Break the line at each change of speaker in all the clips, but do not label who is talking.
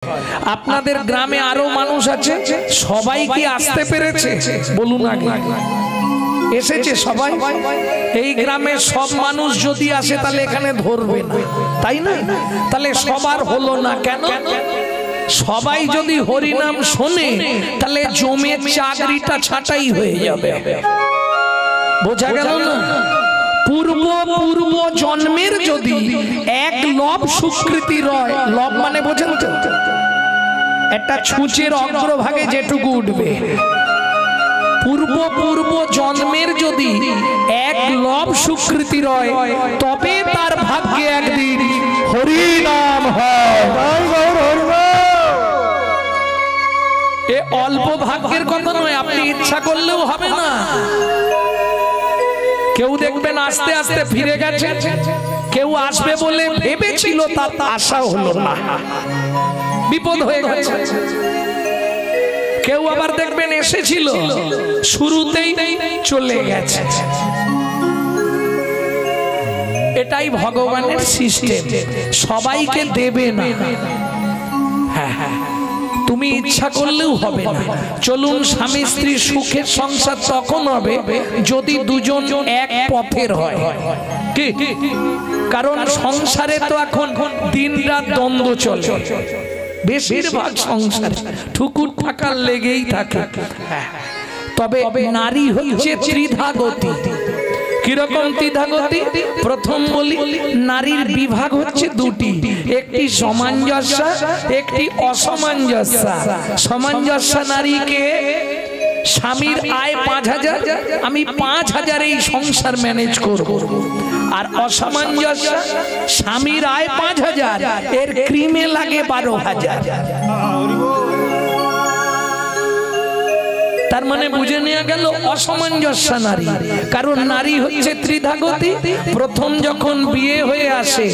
আপনাদের গ্রামে আরো মানুষ আছে, সবাই কি আসতে পেরেছে? বলুন আগে। এসেছে সবাই? এই গ্রামে সব মানুষ যদি আসে তাহলে এখানে ধরবে না, তাই না? তাহলে সবার হলো না কেন? সবাই যদি হরিনাম শোনে তাহলে জমে চাকরিটা ছাঁটাই হয়ে যাবে। বোঝা গেল না? পূর্ব পূর্ব জন্মের যদি এক লব সুকৃতি রয়, লব মানে বোঝেন তো, একটা ছুঁচের অগ্রভাগে যেটুকু উঠবে, পূর্ব পূর্ব জন্মের যদি এক লব সুকৃতি রয় তবে তার ভাগ্যে একদিন হরিনাম হয়। এ অল্প ভাগ্যের কথা নয়, আপনি ইচ্ছা করলেও হবে না। কেউ দেখবেন আস্তে আস্তে ফিরে গেছে, কেউ আসবে বলে ভেবেছিল তার আশা হলো না, বিপদ হয়ে গেছে। কেউ আবার দেখবেন এসেছিল শুরুতেই চলে গেছে। এটাই ভগবানের সিস্টেম, সবাইকে দেবে না। হ্যাঁ হ্যাঁ, তুমি ইচ্ছা করলেও হবে না। চলুন, স্বামী স্ত্রী সুখের সংসার তখন হবে যদি দুজন এক পথের হয়। কি? কারণ সংসারে তো এখন দিন রাত দ্বন্দ্ব চলে, বেশিরভাগ সংসার ঠুকুর ঠাকার লেগেই থাকে। তবে নারী হচ্ছে ত্রিধাগতি। কিরকম ত্রিধাগতি? প্রথম বলি, নারীর বিভাগ হচ্ছে দুটি, একটি সামঞ্জস্য, একটি অসামঞ্জস্য। সামঞ্জস্য নারীকে স্বামীর আয় ৫,০০০, আমি ৫,০০০ এই সংসার ম্যানেজ করব। আর অসামঞ্জস্য, স্বামীর আয় ৫,০০০, এর ক্রিমে লাগে ১২,০০০। তার মানে বুঝে নেওয়া গেল অসামঞ্জস্য নারী। কারণ নারী হচ্ছে ত্রিধাগতি। প্রথম যখন বিয়ে হয়ে আসে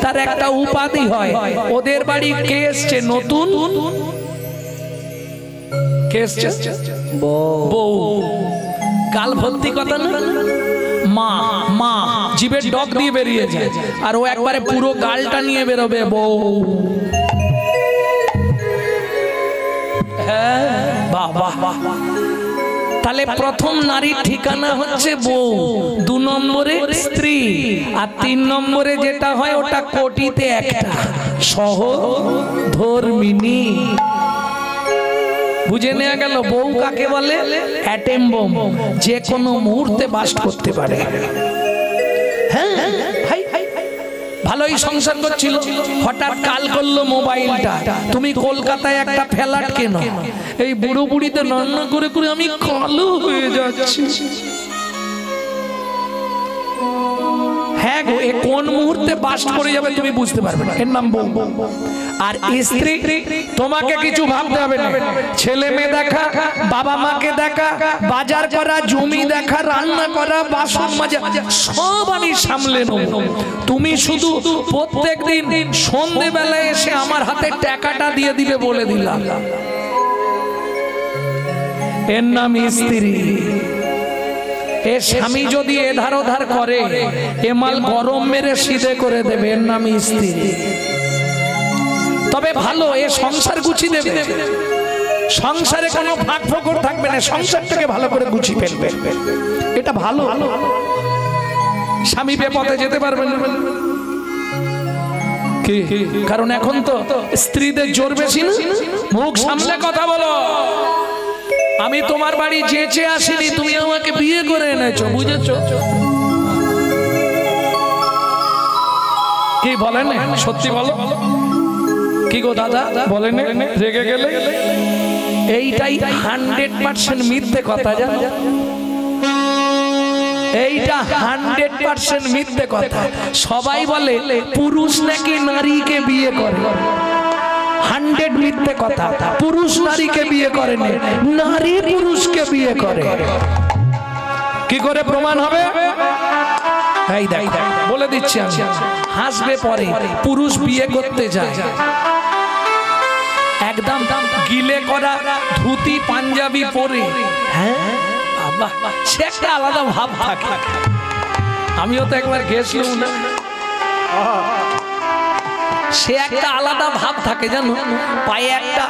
তার একটা উপাধি হয়, ওদের বাড়ি কে এসছে নতুন? কে এসছে? বউ। গাল ভর্তি কথা না, মা মা জিভের ডগ দিয়ে বেরিয়ে যায়, আর ও একবারে পুরো গালটা নিয়ে বেরোবে বউ। হ্যাঁ, বাহ বাহ বাহ। তাহলে প্রথম নারীর ঠিকানা হচ্ছে বউ, ২ নম্বরে স্ত্রী, আর ৩ নম্বরে যেটা হয় ওটা কোটিতে একটা, সহধর্মিণী। বুঝে নেওয়া গেল বউ কাকে বলে? অ্যাটম বোম, যে কোনো মুহূর্তে বাস্ট করতে পারে। হ্যাঁ, ভালোই সংসার করছিল, হঠাৎ কাল করলো মোবাইলটা, তুমি কলকাতায় একটা ফ্ল্যাট কেন? এই বুড়ো বুড়িতে রান্না করে করে আমি কালো হয়ে যাচ্ছি। হ্যাঁ গো, এ কোন মুহূর্তে বাস্ট করে যাবে তুমি বুঝতে পারবে না, এর নাম বউ। আর স্ত্রী, তোমাকে কিছু ভাবতে হবে না, ছেলে মেয়ে দেখা, বাবা মাকে দেখা, বাজার করা, জমি দেখা, রান্না করা, বাসন মাজা, সব আমি সামলে নেব। তুমি শুধু প্রত্যেকদিন সন্ধ্যেবেলায় এসে আমার হাতে টাকাটা দিয়ে দিবে, বলে দিলাম। এর নাম স্ত্রী। এ স্বামী যদি এধার ওধার করে, এ মাল গরম মেরে সিধে করে দেবে, এর নাম স্ত্রী। তবে ভালো, এ সংসার গুছিয়ে দেবে, সংসারে কোনো ফাঁক ফোকর থাকবে না, সংসারটাকে ভালো করে গুছিয়ে ফেলবে, এটা ভালো। স্বামী বেপথে যেতে পারবে না। কি? কারণ এখন তো স্ত্রীদের জোর বেশি না, মুখ সামলে কথা বলো। আমি তোমার বাড়ি যেচে আসিনি, তুমি আমাকে বিয়ে করে এনেছো, বুঝেছো? কি বলেন? সত্যি বলো। কি গো দাদা, বলেন রেগে গেলে? এইটাই 100% মিথ্যে কথা, জানো? এইটা 100% মিথ্যে কথা। সবাই বলে পুরুষ নাকি নারীকে বিয়ে করে, 100 মিথ্যে কথা। পুরুষ নারীকে বিয়ে করে না, নারী পুরুষকে বিয়ে করে। কি করে প্রমাণ হবে? এই দেখ, বলে দিচ্ছি আমি, হাসবে পরে। পুরুষ বিয়ে করতে যায়, একদম গিলে করা ধুতি পাঞ্জাবি পরে, হ্যাঁ, সে একটা আলাদা ভাব থাকে। আমিও তো একবার গেছিলাম না, সে একটা আলাদা ভাব থাকে জানো। পায়ে একটা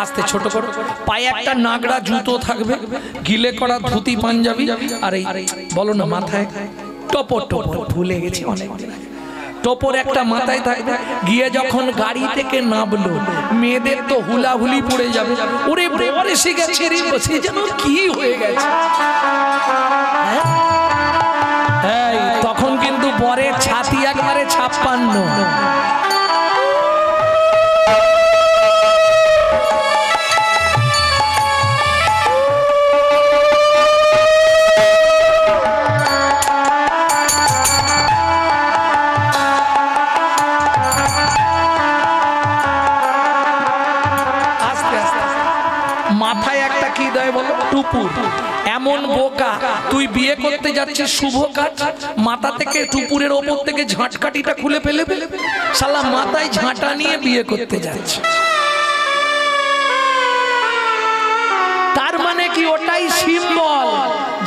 আস্তে ছোট করে পায়ে একটা নাগড়া জুতো থাকবে, গিলে করা ধুতি পাঞ্জাবি, আর এই বলো না মাথায় টপর টপর, ভুলে গেছি অনেক, টপর একটা মাথায় থাকবে। গিয়ে যখন গাড়ি থেকে নামলো, মেয়েদের তো হুলাহুলি পড়ে যাবে, ওরে বর এসে গেছে রে, বসে যেন কি হয়ে গেছে। তখন কিন্তু বরের ছাতি একবারে 56। মাথায় একটা কি দেয় বলো, টুপুর। এমন বোকা, তুই বিয়ে করতে যাচ্ছিস শুভ কাজ, মাথা থেকে টুপুরের ওপর থেকে ঝাঁটকাঠিটা খুলে ফেলে শালা মাথায় ঝাঁটা নিয়ে বিয়ে করতে যাচ্ছে। তার মানে কি ওটাই সিম্বল,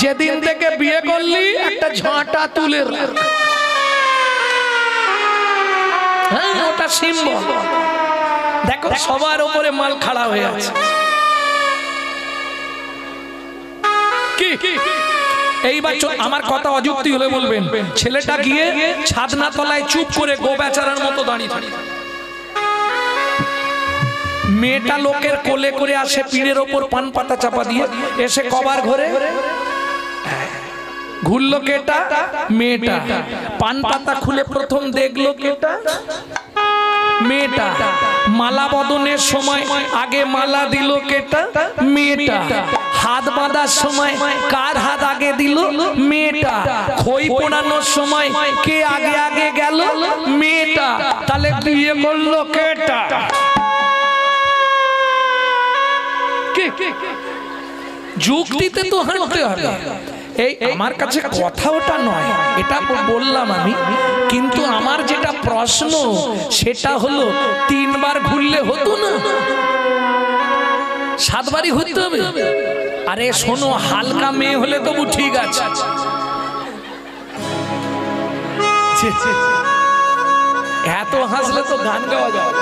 যেদিন থেকে বিয়ে করলি একটা ঝাঁটা তুলে রাখ। হ্যাঁ, ওটা সিম্বল। দেখো সবার উপরে মাল খাড়া হয়ে আছে। এইবার আমার কথা অযুক্তি হলে বলবেন, ছেলেটা গিয়ে ছাদনা তলায় চুপ করে গো বেচারার মতো দাঁড়িয়ে থাকে। মেয়েটা লোকের কোলে করে আসে, পিঠের ওপর পান পাতা চাপা দিয়ে, এসে কবার ঘরে ঘুরলো কেটা, মেয়েটা। পান পাতা খুলে প্রথম দেখলো কেটা, মেয়েটা। মালা বদনের সময় আগে মালা দিল কেটা, মেয়েটা। হাত বাঁধার সময় কার হাত আগে দিল, মেয়েটা। খই পোড়ানোর সময় কে আগে আগে গেল, মেয়েটা। তাহলে বিয়ে করলো কেটা? যুক্তিতে তো হাঁটতে হবে। এই আমার কাছে কথা ওটা নয়, এটা বললাম আমি, কিন্তু আমার যেটা প্রশ্ন সেটা হলো 3 বার ঘুরলে হতো না, 7 বারই ঘুরতে হবে? আরে শোনো, হালকা মেয়ে হলে তবু ঠিক আছে, এত হাসলে তো গান গাওয়া যাবে।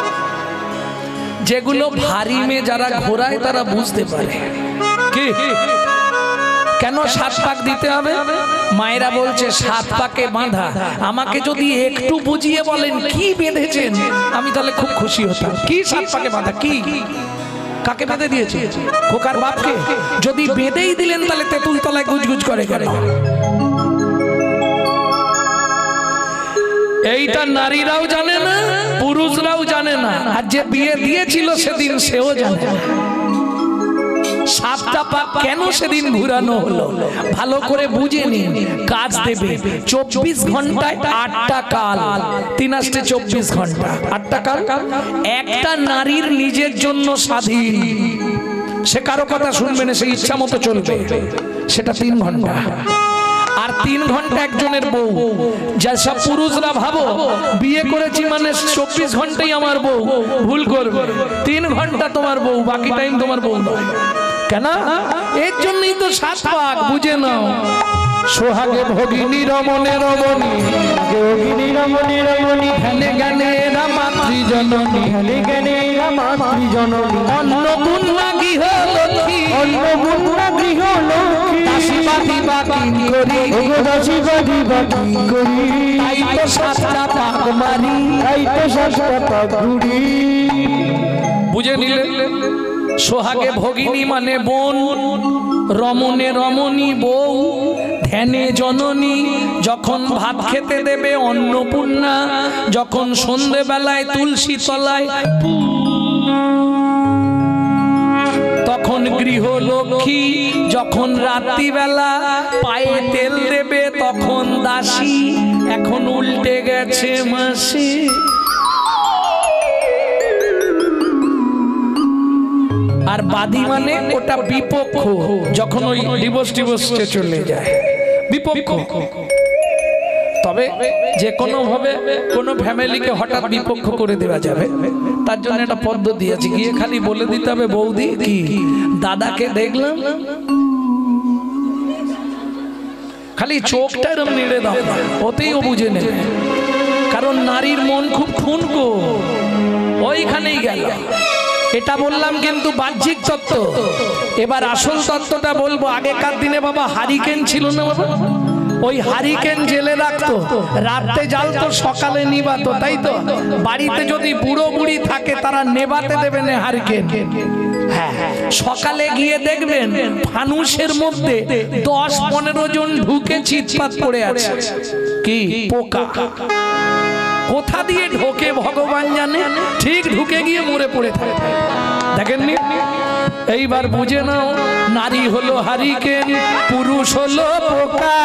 যেগুলো ভারী মেয়ে যারা ঘোরায় তারা বুঝতে পারে কি কেন 7 পাক দিতে হবে। মায়েরা বলছে 7 পাকে বাঁধা। আমাকে যদি একটু বুঝিয়ে বলেন কি বেঁধেছেন, আমি তাহলে খুব খুশি হতাম। কি 7 পাকে বাঁধা, কি কাকে বেঁধে দিয়েছে? খোকার বাপকে? যদি বেঁধেই দিলেন তাহলে তেঁতুল তলায় গুজগুজ করে কেন? এইটা নারীরাও জানে না, পুরুষরাও জানে না, আর যে বিয়ে দিয়েছিল সেদিন সেও জানে না। 7টা পাক কেন সেদিন ঘুরানো হলো ভালো করে বুঝে নিন। কাজ দেবে 24 ঘন্টায় 8টা কাল, 3 আষ্টে 24 ঘন্টা, 8টা কাল। একটা নারীর নিজের জন্য স্বাধীন, সে কারো কথা শুনবে না, সে ইচ্ছা মতো চলবে, সেটা 3 ঘন্টা। আর 3 ঘন্টা একজনের বউ। যেসব পুরুষরা ভাবো বিয়ে করেছি মানে 24 ঘন্টাই আমার বউ, ভুল করবে। 3 ঘন্টা তোমার বউ, বাকি টাইম তোমার বউ নয়। কেন? এর জন্যই তো 7 পাক, বুঝে নাও। সোহাগে ভগিনী রমণে রমণী, যোগিনী রমণে রমণী, ধ্যানে জ্ঞানে মাতৃ জননী, ধ্যানে জ্ঞানে মাতৃ জননী, অন্নপূর্ণা গৃহ লক্ষ্মী, অন্নপূর্ণা গৃহ লক্ষ্মী, দাসী বাকি বাকি করি, দাসী বাকি বাকি করি, তাই তো 7টা পাক মারি, তাই তো 7টা পাক ঘুরি। বুঝে নিলে? সোহাগে ভগিনী মানে বোন, রমণে রমণী বউ, ধ্যানে জননী যখন ভাত খেতে দেবে অন্নপূর্ণা, যখন সন্ধ্যেবেলায় তুলসী তলায় তখন গৃহলক্ষ্মী, যখন রাত্রিবেলা পায়ে তেল দেবে তখন দাসী। এখন উল্টে গেছে মাসি। আর বাদী মানে ওটা বিপক্ষ, যখন ওই ডিভোর্সে চলে যায় বিপক্ষ। তবে যে কোনো ভাবে কোনো ফ্যামিলিকে হঠাৎ বিপক্ষ করে দেওয়া যাবে, তার জন্য একটা পদ্ধতি আছে। গিয়ে খালি বলে দিতে হবে, বৌদি কি দাদাকে দেখলাম, খালি চোখটা এরম নেড়ে দাও, ওতেই ও বুঝে নেবে। কারণ নারীর মন খুব ঠুনকো, ওইখানেই গেল। এটা বললাম কিন্তু বাহ্যিক তত্ত্ব। এবার আসল তত্ত্বটা বলবো। আগেকার দিনে বাবা হারিকেন ছিল না বাবা, ওই হারিকেন জেলে রাখতো, রাতে জ্বালতো, সকালে নিবাতো, তাই তো? বাড়িতে যদি বুড়ো বুড়ি থাকে তারা নেবাতে দেবে না হারিকেন। হ্যাঁ, সকালে গিয়ে দেখবেন ফানুসের মধ্যে 10-15 জন ঢুকে চিৎপাত করে আছে। কি পোকা, কোথা দিয়ে ঢোকে ভগবান জানে, ঠিক ঢুকে গিয়ে মরে পড়ে থাকে। দেখেননি? এইবার বুঝে নাও, নারী হলো হারিকেন, পুরুষ হলো পোকা।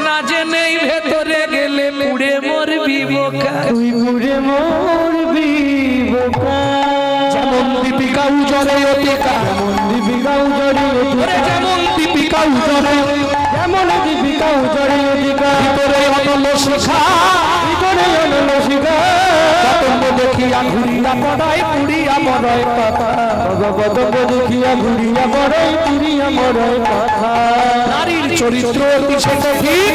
না জেনেই ভেতরে গেলে পুড়ে মরবি বোকা,
তুই পুড়ে মরবি বোকা।
যেমন দীপিকা উজরে অতিকা,
যেমন দীপিকা উজরে অতিকা,
যেমন দীপিকা উজরে,
যেমন দীপিকা উজরে অতিকা।
ভিতরে অনল শিখা,
ভিতরে অনল শিখা,
পতঙ্গ দেখিয়া ঘুরিয়া পড়ায় পুড়িয়া মরয় কথা।
পতঙ্গ দেখিয়া ঘুরিয়া পড়াই পুড়িয়া মরয় কথা।
নারীর চরিত্র অতি কঠিন,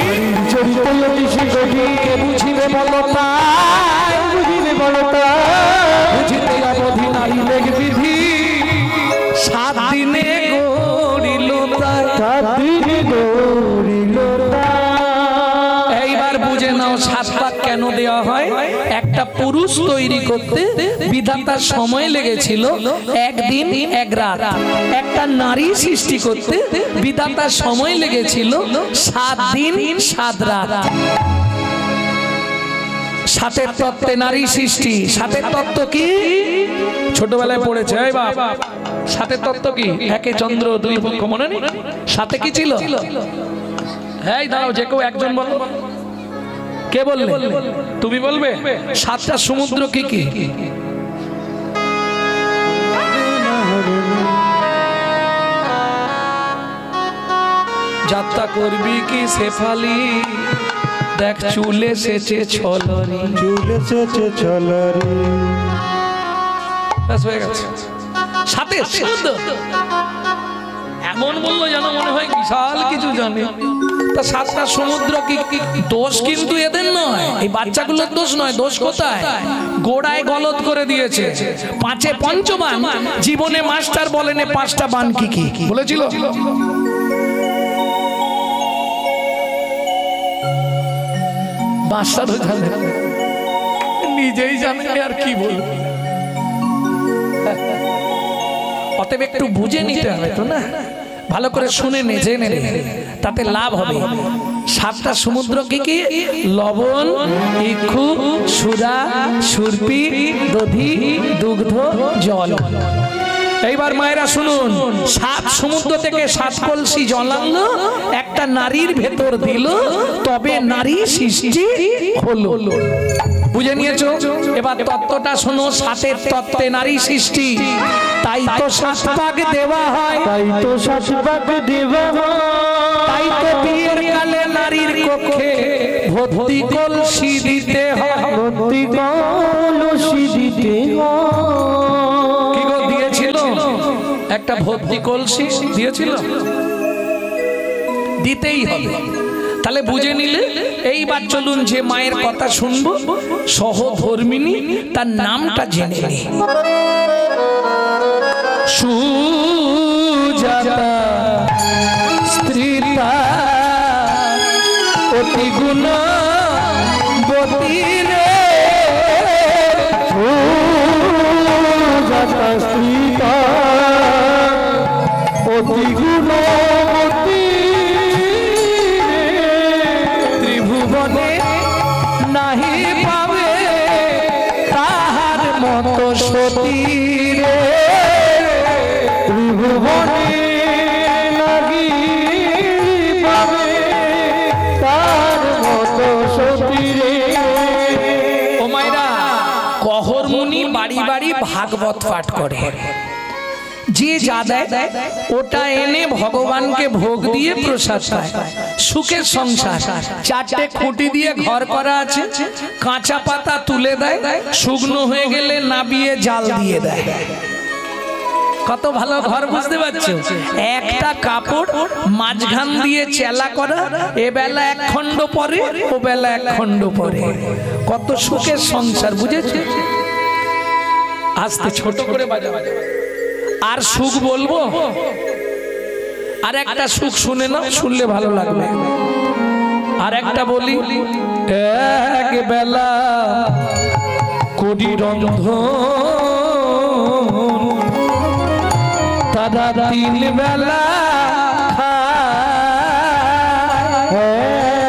চরিত্র অতি কঠিন।
কে বুঝিবে বলো তাই,
বুঝিবে বলো তাই,
বুঝিতে অবধি নারী লেগ বিধি। 7 দিনে গড়িল তাই,
7 দিনে গড়িল তাই।
এইবার বুঝে নাও 7 পাক কেন দেওয়া হয়। একটা পুরুষ তৈরি করতে বিধাতার সময় লেগেছিল 1 দিন 1 রাত। একটা নারী সৃষ্টি করতে বিধাতার সময় লেগেছিল 7 দিন 7 রাত। 7-এর তত্ত্বে নারী সৃষ্টি। 7-এর তত্ত্ব কি? ছোটবেলায় পড়েছে। এই বাপ, 7-এর তত্ত্ব কি? একে চন্দ্র, 2 পক্ষ, মনে নেই? 7-এ কি ছিল? হ্যাঁ, দাঁড়াও, যে কেউ একজন বলো। কে বললে? তুমি বলবে। 7টা সমুদ্র কি কি? যাত্রা করবি কি শেফালি, দেখ চুলে সেচে ছলরি,
চুলে সেচে ছলরি।
ব্যাস হয়ে গেছে। 7 সমুদ্র এমন বললো যেন মনে হয় বিশাল কিছু জানে। তা 7টা সমুদ্র কি? দোষ কিন্তু এদের নয়, এই বাচ্চাগুলোর দোষ নয়। দোষ কোথায়? গোড়ায় গলত করে দিয়েছে। 5-এ পঞ্চবান। জীবনে মাস্টার বলেন 5টা বান কি কি বলেছিল? মাস্টারও জানে, নিজেই জানে, আর কি বলবো। অতএব একটু বুঝে নিতে হবে তো না, ভালো করে শুনে নে, জেনে নে, তাতে লাভ হবে। 7টা সমুদ্র কি কি? লবণ, ইক্ষু, সুরা, সুরপি, দধি, দুগ্ধ, জল। এইবার মায়েরা শুনুন, 7 সমুদ্র থেকে 7 কলসি জল আনলো, একটা নারীর ভেতর দিল, তবে নারী সৃষ্টি হলো। বুঝে নিয়েছো? এবার তত্ত্বটা শোনো। 7-এর তত্ত্বে নারী সৃষ্টি, তাই তো 7 পাক দেওয়া হয়,
তাই তো 7 পাক দেওয়া হয়,
তাই তো বিয়ের কালে নারীর কক্ষে ভর্তি কলসি দিতে হয়,
ভর্তি কলসি দিতে হয়।
কি গো দিয়েছিল? একটা ভর্তি কলসি দিয়েছিল, দিতেই হবে। তাহলে বুঝে নিলে। এইবার চলুন যে মায়ের কথা শুনবো, সহধর্মিনী, তার নামটা জেনে নি। সুজাতা স্ত্রীতা অতি গুণবতী রে,
সুজাতা স্ত্রীতা অতি গুণবতী,
ত্রিভুবনে নাহি পাবে তাহার মতো সতী রে,
ত্রিভুবনে নাহি পাবে তার মতো সতী রে।
ও মায়েরা, কহর মুনি বাড়ি বাড়ি ভাগবত পাঠ করে। যে যা দেয় ওটা এনে ভগবানকে ভোগ দিয়ে প্রসাদ পায়। সুখের সংসার। 4টে খুঁটি দিয়ে ঘর করা আছে, কাঁচা পাতা তুলে দেয়, শুকনো হয়ে গেলে নাবিয়ে জাল দিয়ে দেয়। কত ভালো ঘর বুঝতে পারছো? একটা কাপড় মাঝখান দিয়ে চেলা করা, এ বেলা এক খণ্ড পরে, ও বেলা এক খণ্ড পরে, কত সুখের সংসার, বুঝেছো? আস্তে ছোট করে বাজা। আর সুখ বলবো, আর একটা সুখ শুনে না, শুনলে ভালো লাগবে। আর একটা বলি, এক বেলা কোটি রন্ধন, তারা তিন বেলা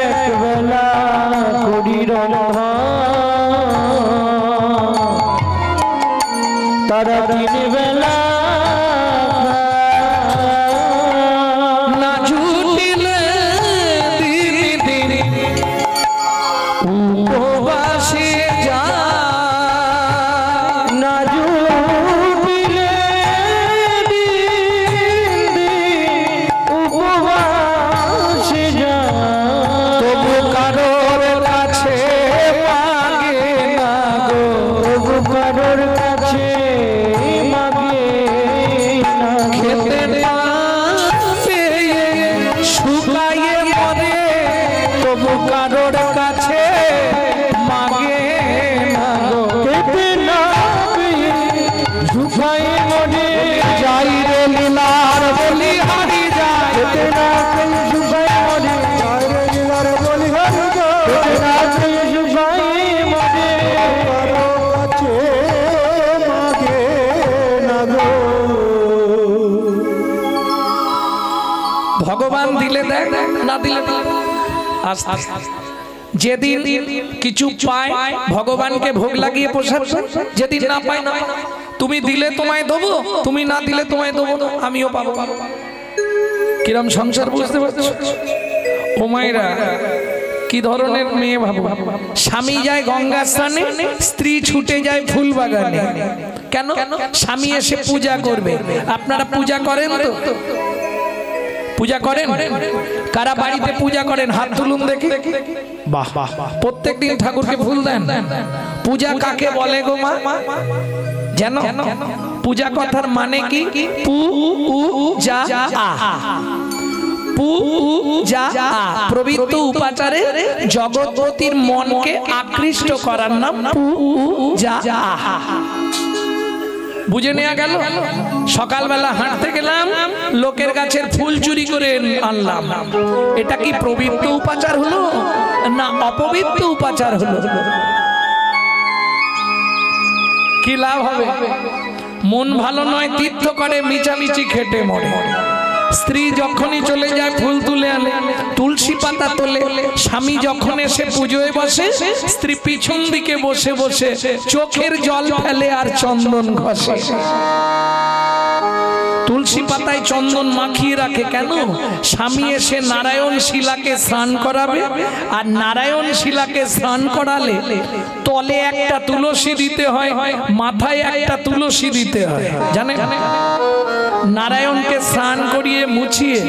এক বেলা কোটি রন্ধন, তারা তিন বেলা
না জুটিলে দিন দিন উপবাসে যায়,
না জুটিলে দিন দিন উপবাসে যায়,
তবু কারোর কাছে মাগে না গো,
তবু কারোর কাছে মাগে না
খেতে না পেয়ে শুকায়ে মরে, তবু কারোর কাছে মাগে না গো।
খেতে না পেয়ে শুকায়ে মরে,
যাই রে লীলার বলি হারি যায়,
খেতে না পেয়ে শুকায়ে মরে, যায় রে লীলার বলি হারি যায়, খেতে না পেয়ে শুকায়ে মরে, কারো কাছে মাগে না গো।
ভগবান দিলে দেয়, না দিলে আস্তে যেদিন কিছু পায় ভগবানকে ভোগ লাগিয়ে পোষাবে, যেদিন না পায় না। তুমি দিলে তোমায় দেবো, তুমি না দিলে তোমায় দেবো না, আমিও পাবো। কিরম সংসার বুঝতে পারছো? ও মায়েরা, কি ধরনের মেয়ে ভাবো। স্বামী যায় গঙ্গা স্নানে, স্ত্রী ছুটে যায় ফুল বাগানে। কেন? স্বামী এসে পূজা করবে। আপনারা পূজা করেন তো? পূজা করেন? কারা বাড়িতে পূজা করেন হাত তুলুন দেখি। বাহ বাহ, প্রত্যেকদিন ঠাকুরকে ফুল দেন। পূজা কাকে বলে গো মা? জানো পূজা কথার মানে কি? পু উ যা আ, পু উ যা আ, পবিত্র উপাচারে জগৎপতির মনকে আকৃষ্ট করার নাম পু উ যা আ। বুঝে নেওয়া গেল? সকালবেলা হাঁটতে গেলাম, লোকের গাছের ফুল চুরি করে আনলাম, এটা কি পবিত্র উপাচার হলো না অপবিত্র উপাচার হলো? কি লাভ হবে? মন ভালো নয়, তীর্থ করে মিছামিছি খেটে মরে। স্ত্রী যখনই চলে যায় ফুল তুলে আনে, তুলসী পাতা তোলে। স্বামী যখন এসে পুজোয় বসে, স্ত্রী পিছন দিকে বসে বসে চোখের জল ফেলে আর চন্দন ঘষে। তুলসী পাতায় চন্দন মাখিয়ে রাখে কেন? স্বামী এসে নারায়ণ শিলাকে স্নান করাবে, আর নারায়ণ শিলাকে স্নান করালে তলে একটা তুলসী দিতে হয়, মাথায় একটা তুলসী দিতে হয়। জানে? নারায়ণকে স্নান করিয়ে মুছিয়ে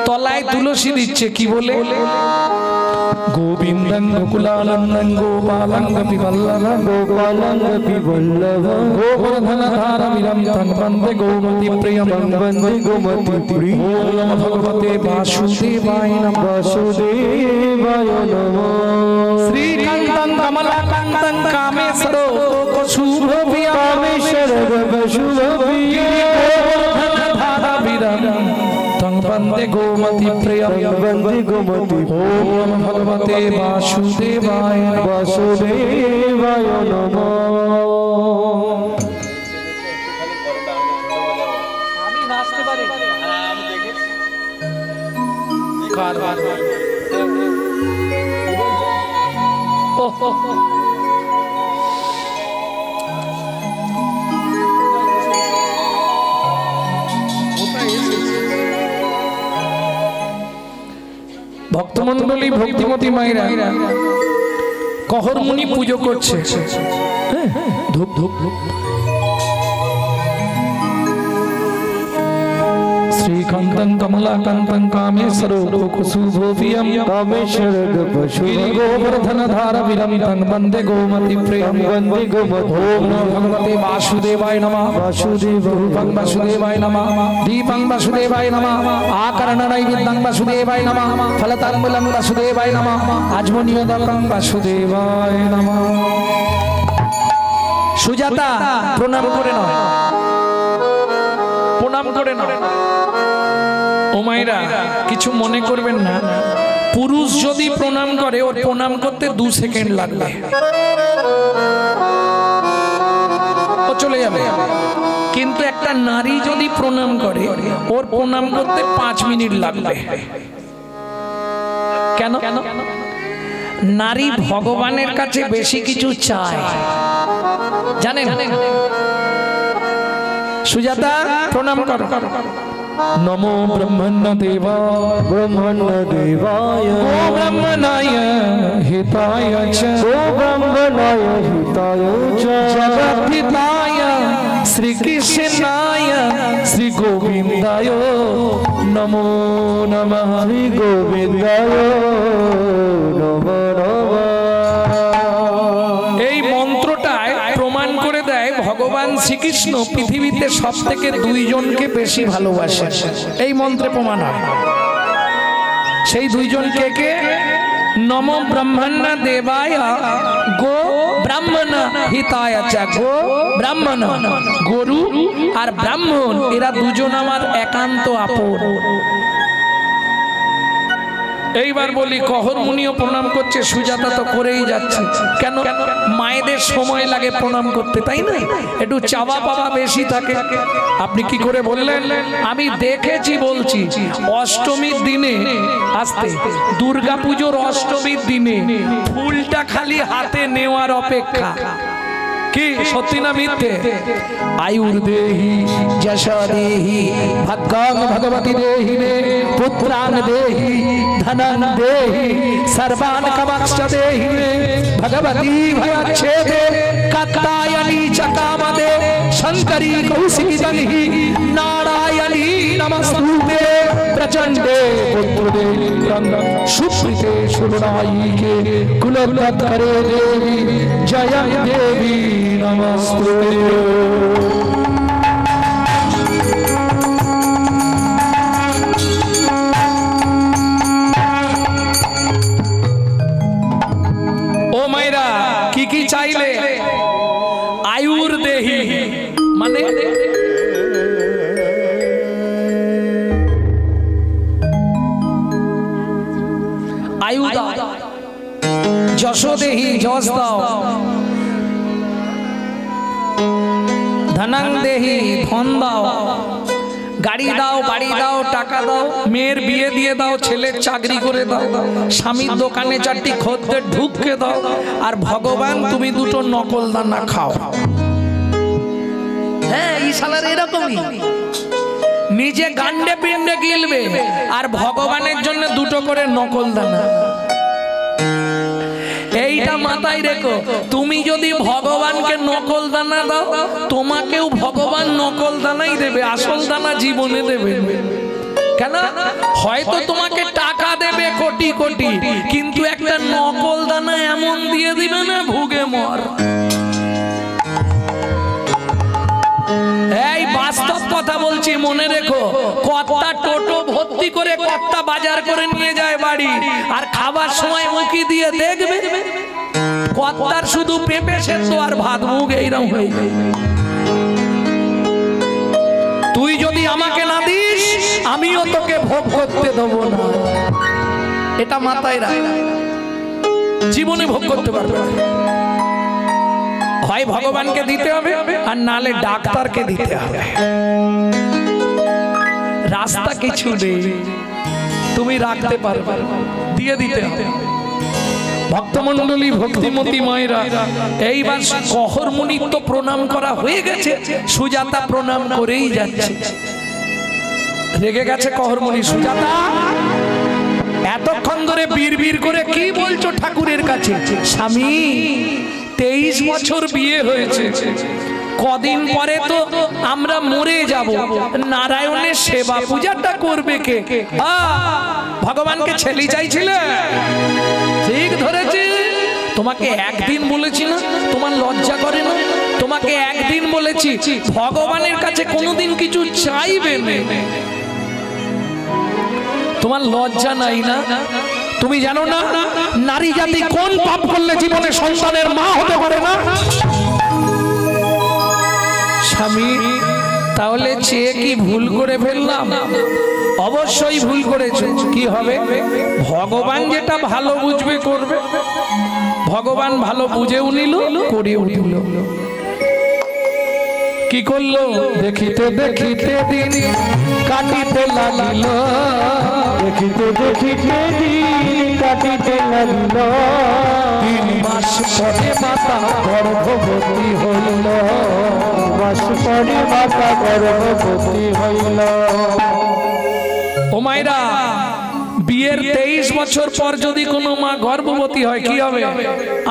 তলায় তুলসী দিচ্ছে, কি বলে? গোবিন্দং গোকুলানন্দং গোপালং গোপী বল্লভং
গোপালং গোপী বল্লভং
গোবর্ধনধারমিরং তং বন্দে গোমতী প্রিয়মং
বন্দে গোমতী প্রিয়ং।
ওম নমো ভগবতে বাসুদেবায় নমঃ।
বাসুদেবায় নমঃ।
শ্রীকান্তং কমলাকান্তং কামেশ্বরো শুভপ্রিয়ং
কামেশ্বর
গোবর্ধনধারমিরং তং বন্দে গোমতী প্রিয়মং
বন্দে গোমতী।
ওম নমো ভগবতে বাসুদেবায় নমঃ।
বাসুদেবায় নমঃ।
আমি নাচতে পারি? কার কার? ভক্তমন্ডলী, ভক্তিমতী মায়েরা, কহরমুনি পুজো করছে। ধূপ ধূপ ধূপ। শ্রী कांतं कमलाकांतं कामेश्वरो कुसुभोभियं
कामेश्वर
गोवर्धनधार विरंतं वंदे गोमति प्रियं
वंदे गोमति
ओम भगवते वासुदेवाय नमः
वासुदेव
रूपं वासुदेवाय नमः दीपं वासुदेवाय नमः आकरण नैवेद्यं वासुदेवाय नमः फलताम्बूलं वासुदेवाय नमः आजमनीयदकं वासुदेवाय नमः सुजाता प्रणाम करे नाও प्रणाम करे नाও ও মায়েরা কিছু মনে করবেন না পুরুষ যদি প্রণাম করে ওর প্রণাম করতে 2 সেকেন্ড লাগবে ও চলে যাবে কিন্তু একটা নারী যদি প্রণাম করে ওর প্রণাম করতে 5 মিনিট লাগবে কেন নারী ভগবানের কাছে বেশি কিছু চায় জানেন সুজাতা প্রণাম করো नमो ब्रह्मण्य देवाय गो ब्रह्मणाय हिताय च जगद्धिताय श्री कृष्णाय श्री गोविंदाय नमो नमः श्री गोविंदाय नमो नमः এই মন্ত্রটায় প্রমাণ করে দেয় ভগবান শ্রীকৃষ্ণ পৃথিবীতে সবথেকে 2 জনকে বেশি ভালোবাসেন এই মন্ত্রে প্রমাণ হয় সেই 2 জন কে কে নমো ব্রহ্মণ্য দেবায় গো ব্রাহ্মণ হিতায় চ গো ব্রাহ্মণ গরু আর ব্রাহ্মণ এরা দুজন আমার একান্ত আপন এইবার বলি কহর মুনিও প্রণাম করছে সুজাতা তো করেই যাচ্ছে কেন মায়েদের সময় লাগে প্রণাম করতে তাই না একটু চাওয়া পাওয়া বেশি থাকে আপনি কি করে বললেন আমি দেখেছি বলছি অষ্টমীর দিনে আসতে দুর্গাপূজার অষ্টমীর দিনে ফুলটা খালি হাতে নেওয়ার অপেক্ষা কি সত্যি না মিথ্যে আয়ুর্দেহি যশা দেহি ভাগ্যাং ভগবতী দেহি নে পুত্রাং দেহি ধনং দেহি সর্বান কামাক্ষ দেহি নে ভগবতী ভয়চ্ছেদে কাত্যায়নী চ কামদে শঙ্করী কৌশিকী জনহি নারায়ণী নমস্তুতে प्रचंडे पुत्रदे सुप्रीते सुरनायिके कुलधरे देवी जय देवी नमस्ते ओ मायरा की चाइले आयुर देही माने आयु दाओ যশো দেহি যশ দাও ধনং দেহি ধন দাও গাড়ি দাও বাড়ি দাও টাকা দাও মেয়ের বিয়ে দিয়ে দাও ছেলের চাকরি করে দাও স্বামীর দোকানে 4টি খদ্দের ঢুককে দাও আর ভগবান তুমি দুটো নকল দানা খাও হ্যাঁ এই শালার এরকমই নিজে গান্ডে পিন্ডে গিলবে আর ভগবানের জন্য দুটো করে নকল দানা এইটা মাথায় রেখো তুমি যদি ভগবানকে নকল দানা দাও তোমাকেও ভগবান নকল দানাই দেবে আসল দানা জীবনে দেবে কেন হয়তো তোমাকে টাকা দেবে কোটি কোটি কিন্তু একটা নকল দানা এমন দিয়ে দিবে না ভুগে মর এই বাস্তব কথা বলছি মনে রেখো কত্তা টোটো ভর্তি করে কত্তা বাজার করে নিয়ে যায় বাড়ি আর খাবার সময় মুখি দিয়ে দেখবে কত্তার শুধু পেঁপে সেদ্ধ আর ভাত মুখ এইরকম হয়ে যায় তুই যদি আমাকে না দিস আমিও তোকে ভোগ করতে দেবো না এটা মাথায় রাখ জীবনে ভোগ করতে পারবে না হয় ভগবানকে দিতে হবে আর নালে ডাক্তারকে দিতে হবে রাস্তা কিছু নেই তুমি রাখতে পারবে দিয়ে দিতে হবে ভক্তমণ্ডলী ভক্তিমতী মায়েরা এইবার কহর মুনি তো প্রণাম করা হয়ে গেছে সুজাতা প্রণাম করেই যাচ্ছে রেগে গেছে কহর মুনি সুজাতা এতক্ষণ ধরে বীর করে কি বলছো ঠাকুরের কাছে স্বামী 23 বছর বিয়ে হয়েছে কদিন পরে তো আমরা মরে যাব, নারায়ণের সেবা পূজাটা করবে কে? ভগবানকে ছেলে চাইছিলে, ঠিক ধরেছি। তোমাকে একদিন বলেছি না, তোমার লজ্জা করে না? তোমাকে একদিন বলেছি ভগবানের কাছে কোনোদিন কিছু চাইবে না, তোমার লজ্জা নাই না? তুমি জানো না নারী জাতি কোন পাপ করলে জীবনে সন্তানের মা হতে পারে না? স্বামী, তাহলে চেয়ে কি ভুল করে ফেললাম? অবশ্যই ভুল করেছো। কি হবে? ভগবান যেটা ভালো বুঝবে করবে। ভগবান ভালো বুঝেও নিল, করেও নিল। কি করলো? দেখিতে দেখিতে দিন কাটিতে লাগিল,
দেখিতে দেখিতে দিন কাটিতে লাগিল।
3 মাস পরে মাতা গর্ভবতী হইল,
3 মাস পরে মাতা গর্ভবতী হইল।
ও মায়েরা, বিয়ের 23 বছর পর যদি কোনো মা গর্ভবতী হয় কি হবে?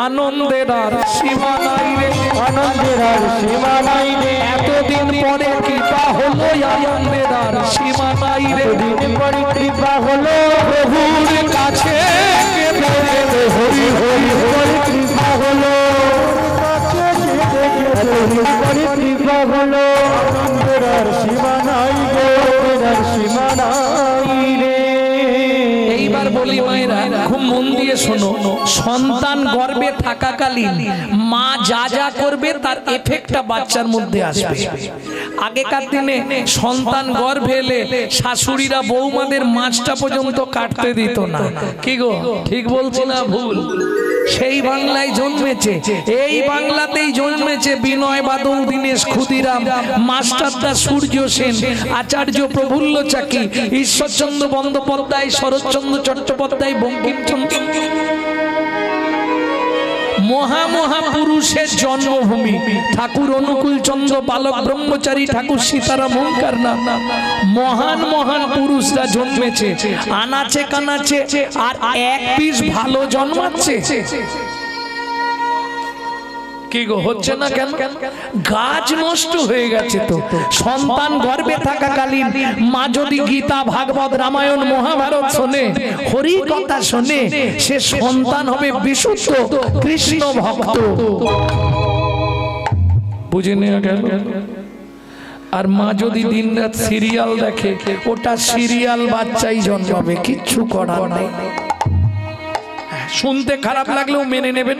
আনন্দের আর সীমা নাই রে,
আনন্দের আর সীমা নাই রে।
এতদিন পরে কৃপা হলো, আনন্দের আর সীমা নাই রে।
এতদিন পরে কৃপা হলো,
প্রভুর কাছে
হরি হরি হরি কৃপা হলো, এতদিন পরে কৃপা হলো। আনন্দের আর সীমা নাই গো, আর সীমা নাই রে।
এইবার বলি মায়েরা, খুব মন দিয়ে শোনো, সন্তান গর্ভে থাকাকালীন মা যা যা করবে তার এফেক্টটা বাচ্চার মধ্যে আসবে। আগেকার দিনে সন্তান গর্ভে এলে শাশুড়িরা বৌমাদের মাছটা পর্যন্ত কাটতে দিত না। কি গো, ঠিক বলছি না ভুল? সেই বাংলায় জন্মেছে, এই বাংলাতেই জন্মেছে বিনয় বাদল, দীনেশ ক্ষুদিরাম, মাস্টারদা সূর্য সেন, আচার্য প্রফুল্ল চাকি, ঈশ্বরচন্দ্র বন্দ্যোপাধ্যায়, শরৎচন্দ্র চট্টোপাধ্যায়, বঙ্কিমচন্দ্র। মহামহাপুরুষের জন্মভূমি। ঠাকুর অনুকূল চন্দ্র বালক ব্রহ্মচারী, ঠাকুর সীতারাম ওঙ্কার নাম, মহান মহান পুরুষরা জন্মেছে। আনাচে কানাচে আর এক পিস ভালো জন্মাচ্ছে। কি গো, হচ্ছে না কেন? গাছ নষ্ট হয়ে গেছে তো। সন্তান গর্ভে থাকাকালীন মা যদি গীতা, ভাগবত, রামায়ণ, মহাভারত শোনে, হরি কথা শোনে, সে সন্তান হবে বিশুদ্ধ কৃষ্ণ ভক্ত। বুঝে নেওয়া গেল? আর মা যদি দিনরাত সিরিয়াল দেখে, ওটা সিরিয়াল বাচ্চাই জন্মাবে, কিচ্ছু করার নেই। শুনতে খারাপ লাগলেও মেনে নেবেন,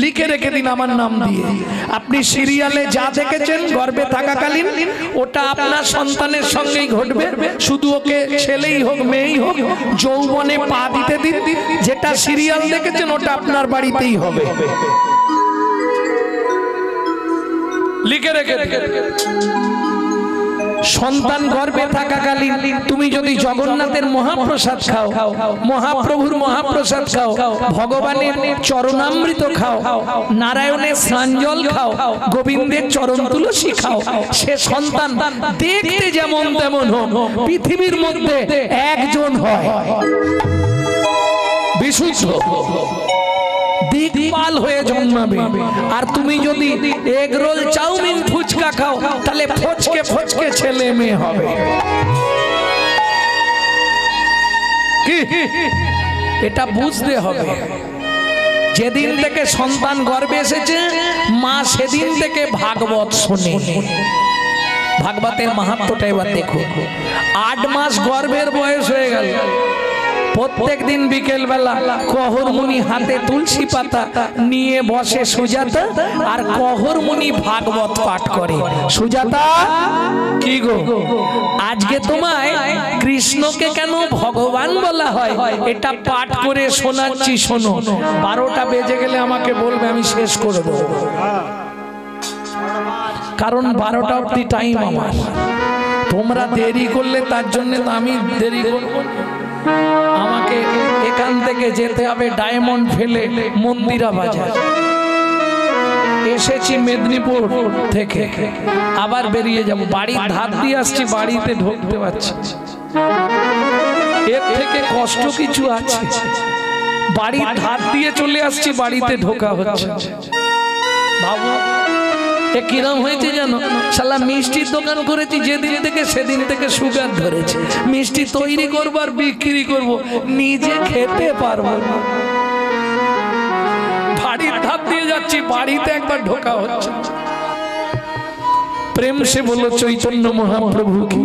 লিখে রেখে দিন আমার নাম দিয়ে। আপনি সিরিয়ালে যা দেখেছেন গর্ভে থাকাকালীন, ওটা আপনার সন্তানের সঙ্গেই ঘটবে। শুধু ওকে ছেলেই হোক মেয়েই হোক যৌবনে পা দিতে দিন। যেটা সিরিয়াল দেখেছেন ওটা আপনার বাড়িতেই হবে। লিখে রেখে সন্তান গর্ভে থাকাকালীন তুমি যদি জগন্নাথের মহাপ্রসাদ খাও, মহাপ্রভুর মহাপ্রসাদ খাও, ভগবানের চরণামৃত খাও, নারায়ণের স্নানজল খাও, গোবিন্দের চরণ তুলসী খাও, সে সন্তান দেখতে যেমন তেমন হোক, পৃথিবীর মধ্যে একজন হয়, বিশুদ্ধ দিকপাল হয়ে জন্মাবে। আর তুমি যদি এগ রোল, চাউমিন, ফুচকা খাও, তাহলে ফচকে ফচকে ছেলে মেয়ে হবে। কি এটা বুঝতে হবে। যেদিন থেকে সন্তান গর্ভে এসেছে মা সেদিন থেকে ভাগবত শোনে। ভাগবতের মাহাত্ম্যটা এবার দেখো। 8 মাস গর্ভের বয়স হয়ে গেল, প্রত্যেক দিন বিকেল বেলা কহরমুনি হাতে তুলসী পাতা নিয়ে বসে সুজাতা, আর কহরমুনি ভাগবত পাঠ করে। সুজাতা, কি গো, আজকে তোমায় কৃষ্ণকে কেন ভগবান বলা হয় এটা পাঠ করে শোনাচ্ছি, শোনো। 12টা বেজে গেলে আমাকে বলবে, আমি শেষ করে দেবো, কারণ 12টা অবধি টাইম আমার। তোমরা দেরি করলে তার জন্য আমি দেরি করব। আমাকে এখান থেকে যেতে হবে ডায়মন্ড ফেলে মন্দিরা বাজার। এসেছি মেদিনীপুর থেকে, আবার বেরিয়ে যাব। বাড়ির ধার দিয়ে আসছি, বাড়িতে ঢুকতে পারছি। এর থেকে কষ্ট কিছু আছে? বাড়ির ধার দিয়ে চলে আসছি, বাড়িতে ঢোকা হচ্ছে। ভাবো এ কিরম হয়েছে জানো, শালা মিষ্টির দোকান করেছি যেদিন থেকে সেদিন থেকে সুগার ধরেছে। মিষ্টি তৈরি করবো আর বিক্রি করবো, নিজে খেতে পারবো না। বাড়ির ধাপ দিয়ে যাচ্ছি, বাড়িতে একবার ঢোকা হচ্ছে। প্রেম সে বলো চৈতন্য মহাপ্রভু কি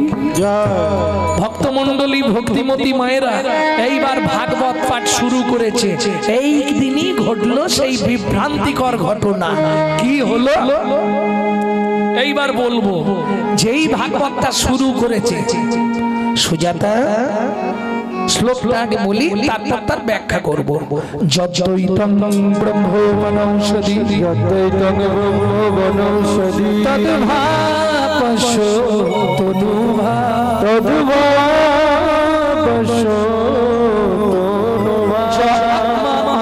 ভক্তমণ্ডলী ভক্তিমতী মায়েরা এইবার ভাগবত পাঠ শুরু করেছে। এই দিনই ঘটলো সেই বিভ্রান্তিকর ঘটনা। কি হলো এইবার বলবো। যেই ভাগবতটা শুরু করেছে সুজাতা, শ্লোকটা আগে বলি, তারপর তার ব্যাখ্যা করব। যদ্বৈতং ব্রহ্ম বনৌষধি,
যদ্বৈতং ব্রহ্ম বনৌষধি,
তদ্ভাপশো তনুভা,
তদ্ভাপশো তনুভা,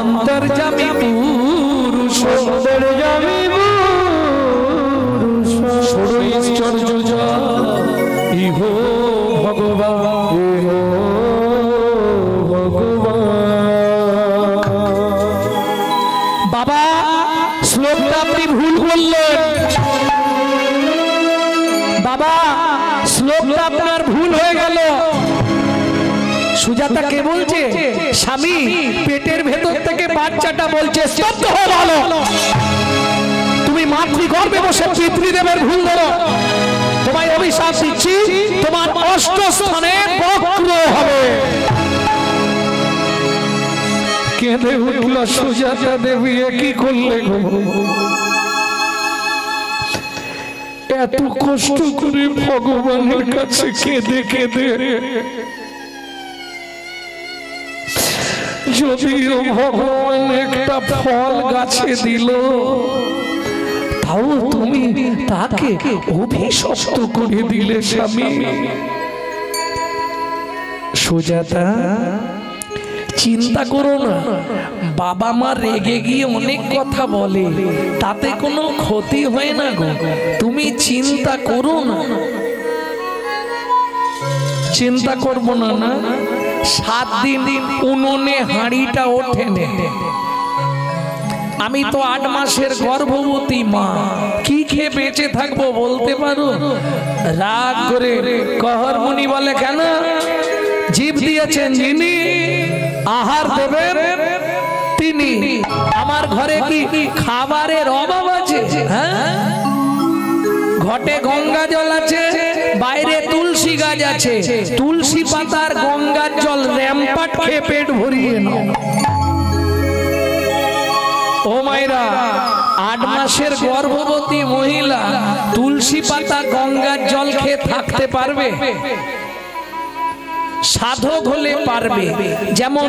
অন্তর্যামী পুরুষ,
অন্তর্যামী পুরুষ,
ষড়ৈশ্বর্য ইহ ভগবান, বাবা শ্লোকটা আপনি ভুল বললেন। বাবা শ্লোকটা আপনার ভুল হয়ে গেল। সুজাতা কে বলছে? স্বামী পেটের ভেতর থেকে বাচ্চাটা বলছে স্তব্ধ হয়ে ভালো, তুমি মাতৃগর্ভে বসে পিতৃদেবের ভুল ধরো, তোমায় অভিশাপ দিচ্ছি, তোমার অষ্ট স্থানে বক্র হবে। কেঁদে উঠল সুজাতা দেবী, কি করলে গো? এত কষ্ট করে ভগবানের কাছে কেঁদে কেঁদে, যদিও ভগবান একটা ফল গাছে দিল, তাও তুমি তাকে অভিশপ্ত করে দিলে স্বামী। সুজাতা চিন্তা করো না, বাবা মা রেগে গিয়ে অনেক কথা বলে, তাতে কোনো ক্ষতি হয় না গো, তুমি চিন্তা করো না। চিন্তা করবো না না, 7 দিন উনুনে হাঁড়িটা ওঠেনে। আমি তো 8 মাসের গর্ভবতী মা, কি খেয়ে বেঁচে থাকবো বলতে পারো? রাগ করে কহর মুনি বলে, কেন? জীব দিয়েছেন যিনি, আহার দেবেন তিনি। আমার ঘরে কি খাবারের অভাব আছে? হ্যাঁ, ঘটে গঙ্গা জল আছে, বাইরে তুলসী গাছ আছে, তুলসী পাতার গঙ্গার জল র্যাম্পাট খেয়ে পেট ভরিয়ে নাও। ও মায়েরা, 8 মাসের গর্ভবতী মহিলা তুলসী পাতা গঙ্গার জল খেয়ে থাকতে পারবে? সাধক হলে পারবে। যেমন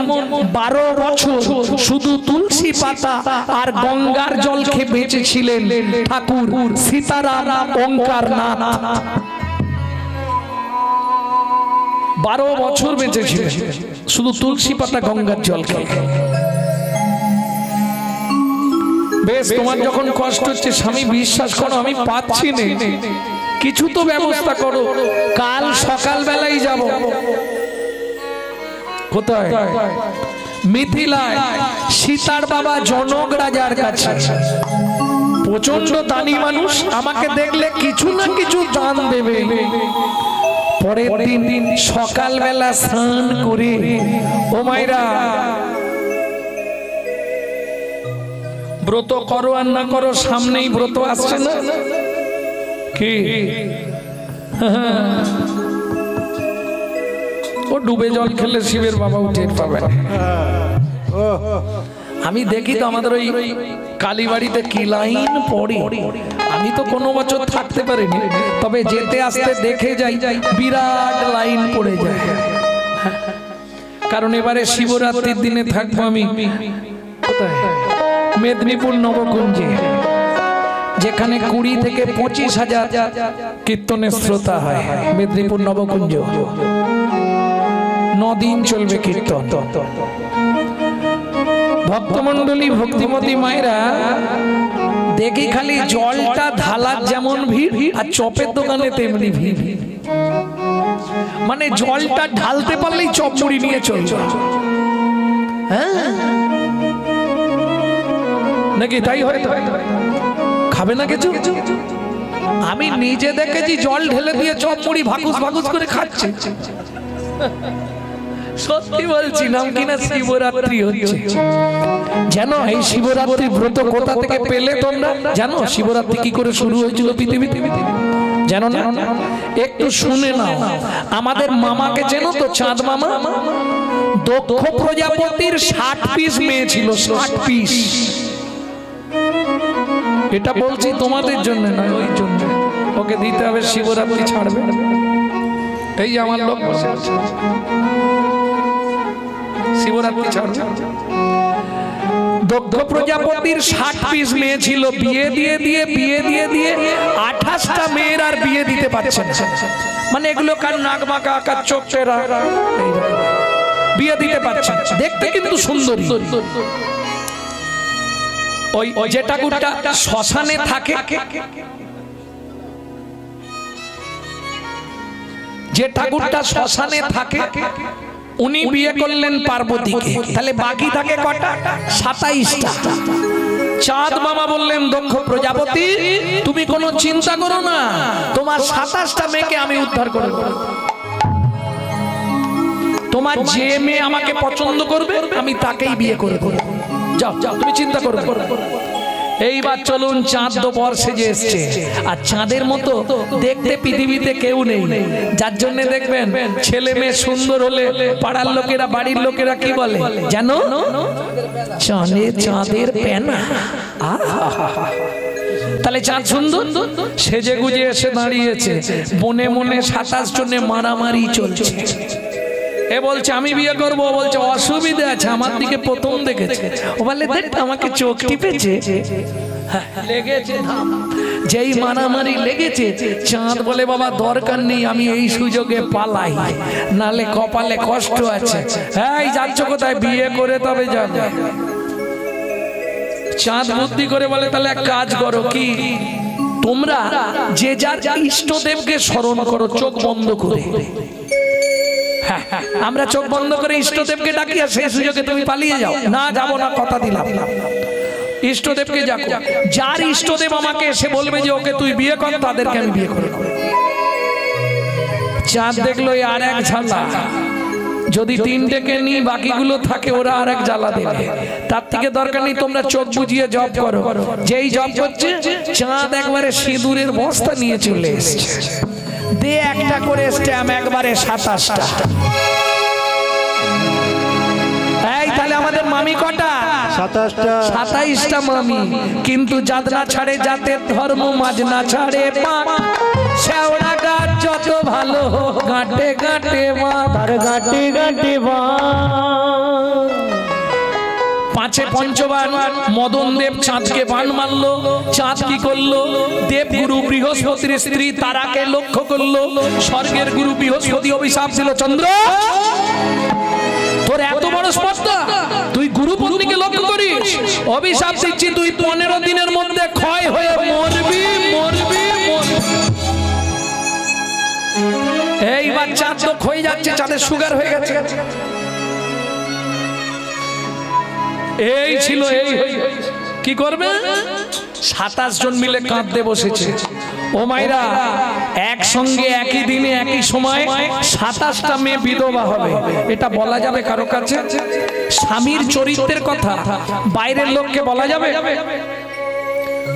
12 বছর শুধু তুলসী পাতা আর গঙ্গার জল খেয়ে বেঁচেছিলেন ঠাকুর সীতারাম ওঙ্কারনাথ। 12 বছর বেঁচেছিলেন শুধু তুলসী পাতা গঙ্গার জল খেয়ে। বেশ, তোমার যখন কষ্ট হচ্ছে স্বামী, বিশ্বাস করো আমি পাচ্ছি না, কিছু তো ব্যবস্থা করো। কাল সকাল বেলায় যাব। কোথায়? মিথিলায় সীতার বাবা জনক রাজার কাছে। প্রচন্ড দানি মানুষ, আমাকে দেখলে কিছু না কিছু দান দেবে। পরের দিন সকাল বেলা স্নান করে, ও মাইরা ব্রত করো আর না করো, সামনেই ব্রত আসছে না কি? ও ডুবে জল খেলে শিবের বাবা উঠে পাবে। আমি দেখি তো আমাদের ওই কালীবাড়িতে কি লাইন পড়ে। আমি তো কোনো বছর থাকতে পারিনি, তবে যেতে আসতে দেখে যাই বিরাট লাইন পড়ে যায়। কারণ এবারে শিবরাত্রির দিনে থাকবো আমি কোথায়? মেদিনীপুর নবকুঞ্জে, যেখানে 20 থেকে 25,000 কীর্তনের শ্রোতা হয়। মেদিনীপুর নবকুঞ্জ 9 দিন চলবে কীর্তন। ভক্তমণ্ডলী ভক্তিমতী মায়েরা দেখি খালি জলটা ঢালার যেমন ভিড়, আর চপের দোকানে তেমনি ভিড়। মানে জলটা ঢালতে পারলেই চপ মুড়ি নিয়ে চলছে। হ্যাঁ নাকি? তাই হয়, খাবে না কিছু? আমি নিজে দেখেছি জল ঢেলে দিয়ে চপ মুড়ি ভাগুস ভাগুস করে খাচ্ছে। সত্যি বলছি, নাম কিনা শিবরাত্রি হচ্ছে। জানো এই শিবরাত্রি ব্রত কোথা থেকে পেলে তোমরা? জানো শিবরাত্রি কি করে শুরু হয়েছিল পৃথিবীতে? জানো না? একটু শুনে নাও। আমাদের মামাকে চেনো তো, চাঁদ মামা? দক্ষ প্রজাপতির 60 পিস মেয়ে ছিল, 60 পিস। এটা বলছি তোমাদের জন্য না, ওই জন্য ওকে দিতে হবে, শিবরাত্রি ছাড়বে। এই যে আমার লোক বসে আছে, শিবরাত্রি ছাড়বে। দক্ষ প্রজাপতির 60 পিস মেয়ে ছিল, বিয়ে দিয়ে দিয়ে 28টা মেয়ের আর বিয়ে দিতে পারছে না। মানে এগুলো কার নাক বাঁকা, কার চোখ চেরা, বিয়ে দিতে পারছে না। দেখতে কিন্তু সুন্দরী। ওই যে ঠাকুরটা শ্মশানে থাকে, যে ঠাকুরটা শ্মশানে থাকে, উনি বিয়ে করলেন পার্বতীকে। তাহলে বাকি থাকে কটা? 27টা। চাঁদ মামা বললেন দক্ষ প্রজাপতি, তুমি কোনো চিন্তা করো না, তোমার 27টা মেয়েকে আমি উদ্ধার করে দেব। তোমার যে মেয়ে আমাকে পছন্দ করবে আমি তাকেই বিয়ে করে দেব। যাও যাও, তুমি চিন্তা করো না। এইবার চলুন, চাঁদ তো বর্ষে যে এসছে, আর চাঁদের মতো দেখতে পৃথিবীতে কেউ নেই। যার জন্য দেখবেন ছেলে মেয়ে সুন্দর হলে পাড়ার লোকেরা, বাড়ির লোকেরা কি বলে জানো? চাঁদের পেনা। তাহলে চাঁদ সুন্দর, সেজে গুজে এসে দাঁড়িয়েছে, মনে মনে 27 জনে মারামারি চলছে। এ বলছে আমি বিয়ে করবো, বলছে অসুবিধা আছে, আমার দিকে প্রথম দেখেছে। ও বলে দেখ আমাকে চোখ টিপেছে, লেগেছে। যেই মারামারি লেগেছে, চাঁদ বলে বাবা দরকার নেই, আমি এই সুযোগে পালাই, নালে কপালে কষ্ট আছে। এই যাচ্ছ কোথায়? বিয়ে করে তবে যাবে। চাঁদ বুদ্ধি করে বলে তাহলে এক কাজ করো, কি তোমরা যে যার ইষ্টদেবকে স্মরণ করো চোখ বন্ধ করে। আমরা চোখ বন্ধ করে ইষ্টদেবকে ডাকি, আর সেই সুযোগে তুমি পালিয়ে যাও। না যাবো না, কথা দিলাম। ইষ্টদেবকে ডাকো, যার ইষ্টদেব আমাকে এসে বলবে যে ওকে তুই বিয়ে কর, তাদেরকে আমি বিয়ে করে। চাঁদ দেখলো আর এক ঝালা, যদি 3টেকে নি বাকিগুলো থাকে ওরা আর এক জ্বালা দেবে। তার থেকে দরকার নেই, তোমরা চোখ বুঝিয়ে জব করো। যেই জব করছে, চাঁদ একবারে সিঁদুরের বস্তা নিয়ে চলে এসছে, দে একটা করে স্ট্যাম্প, একবারে 27টা। এই তাহলে আমাদের মামি কটা? 27টা মামি। কিন্তু জাত না ছাড়ে জাতের ধর্ম, মাঝ না ছাড়ে পাক। শেওড়া গাছ যত ভালো হোক, গাঁটে গাঁটে মা, তার গাঁটে গাঁটে মা। পাঁচে পঞ্চবান মদন দেব চাঁদকে বান মারলো। চাঁদ কি করলো? দেব গুরু বৃহস্পতির স্ত্রী তারাকে লক্ষ্য করলো। স্বর্গের গুরু বৃহস্পতি অভিশাপ দিল, চন্দ্র তোর এত বড় স্পর্ধা, তুই গুরু পত্নীকে লক্ষ্য করিস? অভিশাপ দিচ্ছি, তুই 15 দিনের মধ্যে ক্ষয় হয়ে মরবি, মরবি, মরবি। এইবার চাঁদ তো ক্ষয়ে যাচ্ছে, চাঁদের সুগার হয়ে গেছে। এই ছিল, এই কি করবে? 27 জন মিলে কাঁদতে বসেছে। ও মাইরা, একসঙ্গে একই দিনে একই সময় 27টা মেয়ে বিধবা হবে, এটা বলা যাবে কারো কাছে? স্বামীর চরিত্রের কথা বাইরের লোককে বলা যাবে?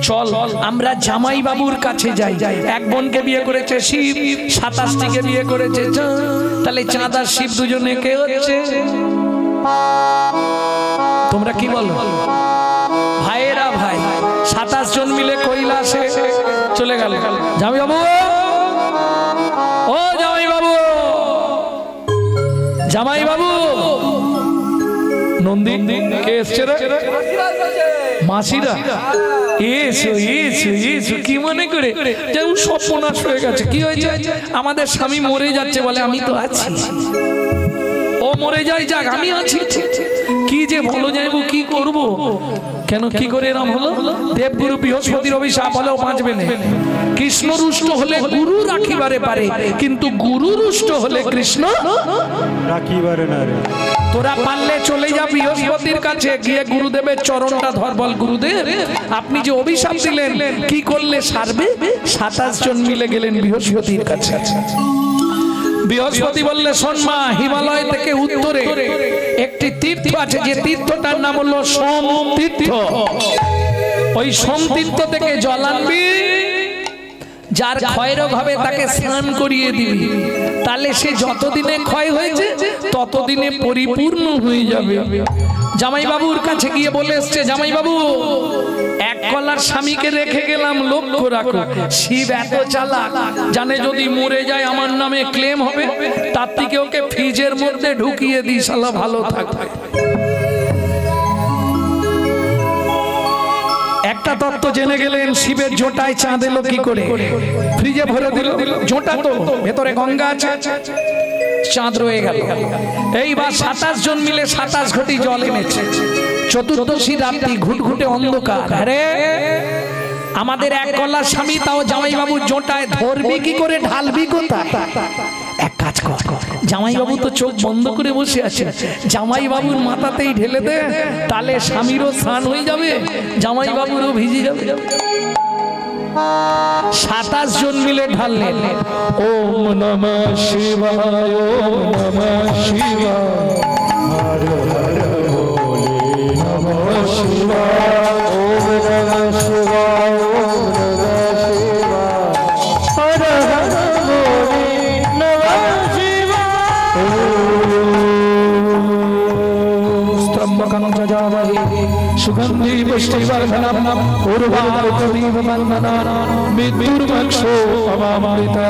চল আমরা জামাই বাবুর কাছে যাই। এক বোনকে বিয়ে করেছে শিব, 27টিকে বিয়ে করেছে চাঁদ। তাহলে চাঁদ আর শিব দুজনে কে হচ্ছে? তোমরা কি বলো ভাইয়েরা? ভাই 27 জন মিলে কৈলাসে চলে গেল। জামাই বাবু, ও জামাই বাবু, জামাই বাবু। নন্দী কে এসছে রে? মাসিরা এসো এসো এসো। কি মনে করে? যেমন সর্বনাশ হয়ে গেছে। কি হয়েছে? আমাদের স্বামী মরে যাচ্ছে, বলে আমি তো আছি। ও মরে যাই, যাক আমি আছি। কি যে ভালো যাইব, কি করব? কেন কি করে এরম হলো? দেবগুরু বৃহস্পতির অভিশাপ হলেও বাঁচবে না। কৃষ্ণ রুষ্ট হলে গুরু রাখিবারে পারে, কিন্তু গুরু রুষ্ট হলে কৃষ্ণ
রাখিবারে না রে।
তোরা পারলে চলে যা বৃহস্পতির কাছে, গিয়ে গুরুদেবের চরণটা ধর, বল গুরুদেব আপনি যে অভিশাপ দিলেন কি করলে সারবে? 27 জন মিলে গেলেন বৃহস্পতির কাছে। বৃহস্পতি বললে, শোন মা, হিমালয় থেকে উত্তরে একটি তীর্থ আছে, যে তীর্থটার নাম হলো সোম তীর্থ। ওই সোম তীর্থ থেকে জল আনবি, যার ক্ষয়রোগ হবে তাকে স্নান করিয়ে দিবি, তাহলে সে যতদিনে ক্ষয় হয়েছে ততদিনে পরিপূর্ণ হয়ে যাবে। জামাই বাবুর কাছে গিয়ে বলে এসছে, জামাই বাবু এক কলার স্বামীকে রেখে গেলাম, লক্ষ্য রাখো। শিব এত চালাক, জানে যদি মরে যায় আমার নামে ক্লেম হবে, তার থেকে ওকে ফ্রিজের মধ্যে ঢুকিয়ে দিই, শালা ভালো থাকবে। একটা তত্ত্ব জেনে গেলেন, শিবের জোটায় চাঁদ এলো কি করে? ফ্রিজে ভরে দিল, জোটা তো ভেতরে গঙ্গা আছে, চাঁদ রয়ে গেল। এইবার 27 জন মিলে 27 ঘটি জল এনেছে। চতুর্দশী রাত্রি, ঘুটঘুটে অন্ধকার। আরে আমাদের এক কলার স্বামী, তাও জামাই বাবুর জোটায়, ধরবি কি করে, ঢালবি কোথায়? এক কাজ কর, জামাই বাবু তো চোখ বন্ধ করে বসে আছে, জামাই বাবুর মাথাতেই ঢেলে দে, তাহলে স্বামীরও স্নান হয়ে যাবে, জামাই বাবুরও ভিজে যাবে। 27 জন মিলে ঢাললেন। ওম নমঃ শিবায়, ওম নমঃ শিবায়,
হর হর ভোলে নমঃ শিবায়, ওম নমঃ শিবায়, ওম নমঃ শিবায়, হর হর ভোলে নমঃ শিবায়।
স্তম্ভকং যজামহে সুগন্ধি পুষ্টিবর্ধনম উর্বারুকমিব বন্ধনানাং মৃত্যুর্মোক্ষো অমামৃতা।